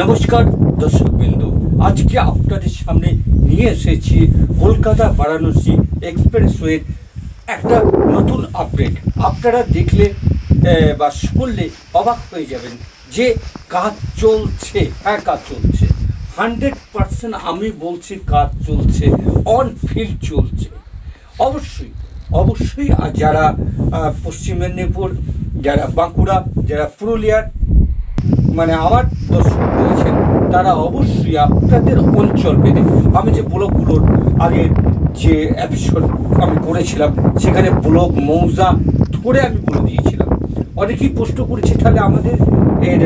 নমস্কার দর্শকবৃন্দ, আজকে আপনাদের সামনে নিয়ে এসেছি কলকাতা বারাণসী এক্সপ্রেসওয়ের একটা নতুন আপডেট। আপনারা দেখলে বা শুনলে অবাক হয়ে যাবেন যে কাজ চলছে। হ্যাঁ, কাজ চলছে 100%। আমি বলছি কাজ চলছে, অন ফিল্ড চলছে। অবশ্যই যারা পশ্চিম মেদিনীপুর, যারা বাঁকুড়া, যারা পুরুলিয়ার মানে আমার দর্শক রয়েছেন, তারা অবশ্যই আপনাদের অঞ্চল ভেদে, আমি যে ব্লকগুলোর আগে যে এপিসোড আমি করেছিলাম সেখানে ব্লক মৌজা ধরে আমি বলে দিয়েছিলাম। অনেকেই প্রশ্ন করেছে তাহলে আমাদের এর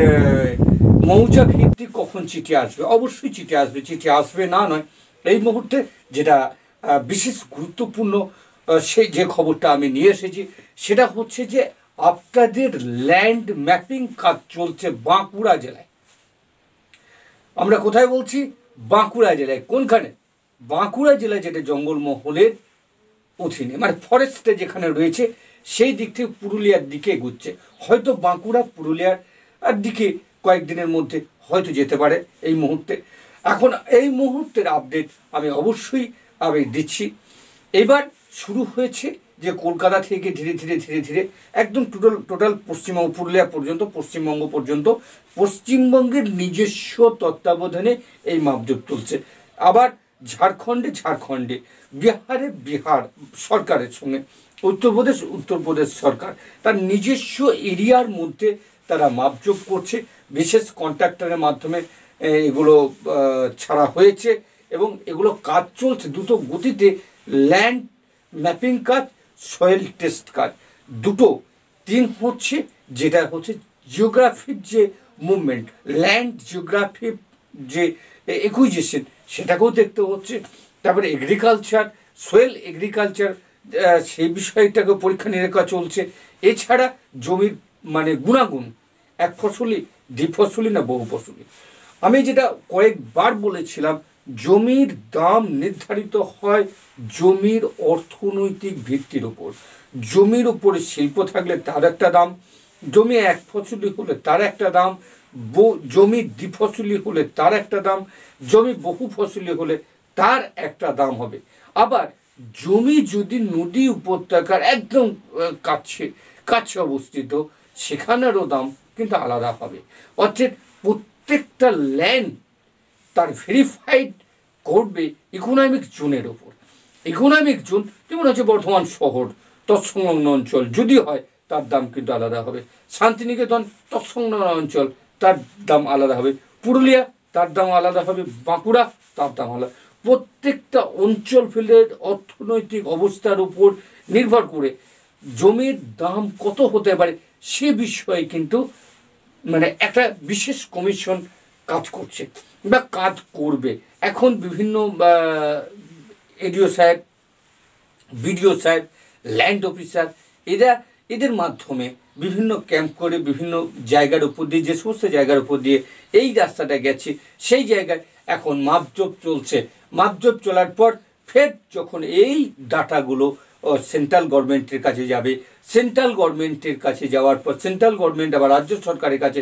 মৌজা ভিত্তিক কখন চিঠি আসবে। অবশ্যই চিঠি আসবে না নয়। এই মুহূর্তে যেটা বিশেষ গুরুত্বপূর্ণ সেই যে খবরটা আমি নিয়ে এসেছি সেটা হচ্ছে যে আপনাদের ল্যান্ড ম্যাপিং কাজ চলছে বাঁকুড়া জেলায়। আমরা কোথায় বলছি? বাঁকুড়া জেলায়। কোনখানে? বাঁকুড়া জেলায়, যেটা জঙ্গলমহলের অধীনে, মানে ফরেস্টে যেখানে রয়েছে সেই দিক থেকে পুরুলিয়ার দিকে এগুচ্ছে। হয়তো বাঁকুড়া পুরুলিয়ার দিকে কয়েকদিনের মধ্যে হয়তো যেতে পারে। এই মুহূর্তে এখন এই মুহূর্তের আপডেট আমি অবশ্যই দিচ্ছি। এবার শুরু হয়েছে যে কলকাতা থেকে ধীরে ধীরে একদম টোটাল পশ্চিমবঙ্গ, পুরুলিয়া পর্যন্ত, পশ্চিমবঙ্গ পর্যন্ত, পশ্চিমবঙ্গের নিজস্ব তত্ত্বাবধানে এই মাপজোপ চলছে। আবার ঝাড়খণ্ডে, বিহার সরকারের সঙ্গে, উত্তরপ্রদেশ সরকার তার নিজস্ব এরিয়ার মধ্যে তারা মাপজোপ করছে। বিশেষ কন্ট্রাক্টরের মাধ্যমে এগুলো ছাড়া হয়েছে এবং এগুলো কাজ চলছে দ্রুত গতিতে। ল্যান্ড ম্যাপিং কাজ, সয়েল টেস্ট কাজ, দুটো তিন হচ্ছে। যেটা হচ্ছে জিওগ্রাফির যে মুভমেন্ট, ল্যান্ড জিওগ্রাফি যে একুইজিশন, সেটাকেও দেখতে হচ্ছে। তারপরে এগ্রিকালচার, সয়েল এগ্রিকালচার, সেই বিষয়টাকে পরীক্ষা নিরীক্ষা চলছে। এছাড়া জমির মানে গুণাগুণ, এক ফসলি, দ্বিফসলি না বহু ফসলি। আমি যেটা কয়েকবার বলেছিলাম, জমির দাম নির্ধারিত হয় জমির অর্থনৈতিক ভিত্তির উপর। জমির উপরে শিল্প থাকলে তার একটা দাম, জমি এক ফসলি হলে তার একটা দাম, জমি দ্বিফসলি হলে তার একটা দাম, জমি বহু ফসলি হলে তার একটা দাম হবে। আবার জমি যদি নদী উপত্যকার একদম কাছে অবস্থিত, সেখানেরও দাম কিন্তু আলাদা হবে। অর্থাৎ প্রত্যেকটা ল্যান্ড তার ভেরিফাইড করবে ইকোনমিক জোনের ওপর। ইকোনমিক জোন যেমন হচ্ছে বর্ধমান শহর, তৎসংলগ্ন অঞ্চল যদি হয় তার দাম কিন্তু আলাদা হবে। শান্তিনিকেতন তৎসংলগ্ন অঞ্চল, তার দাম আলাদা হবে। পুরুলিয়া, তার দাম আলাদা হবে। বাঁকুড়া, তার দাম আলাদা। প্রত্যেকটা অঞ্চল ফেলের অর্থনৈতিক অবস্থার উপর নির্ভর করে জমির দাম কত হতে পারে সে বিষয়ে কিন্তু মানে একটা বিশেষ কমিশন কাজ করছে বা কাজ করবে। এখন বিভিন্ন এডিও সাহেব, বিডিও সাহেব, ল্যান্ড অফিসার, এদের মাধ্যমে বিভিন্ন ক্যাম্প করে বিভিন্ন জায়গার উপর দিয়ে, যে সমস্ত জায়গার উপর দিয়ে এই রাস্তাটা গেছে সেই জায়গায় এখন মাপজোপ চলছে। মাপজোপ চলার পর ফের যখন এই ডাটাগুলো সেন্ট্রাল গভর্নমেন্টের কাছে যাবে, সেন্ট্রাল গভর্নমেন্টের কাছে যাওয়ার পর সেন্ট্রাল গভর্নমেন্ট আবার রাজ্য সরকারের কাছে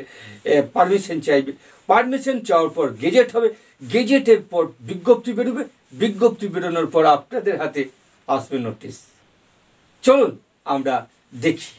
পারমিশন চাইবে। পারমিশন চাওয়ার পর গেজেট হবে, গেজেটের পর বিজ্ঞপ্তি বেরোবে, বিজ্ঞপ্তি বেরোনোর পর আপনাদের হাতে আসবে নোটিশ। চলুন আমরা দেখি।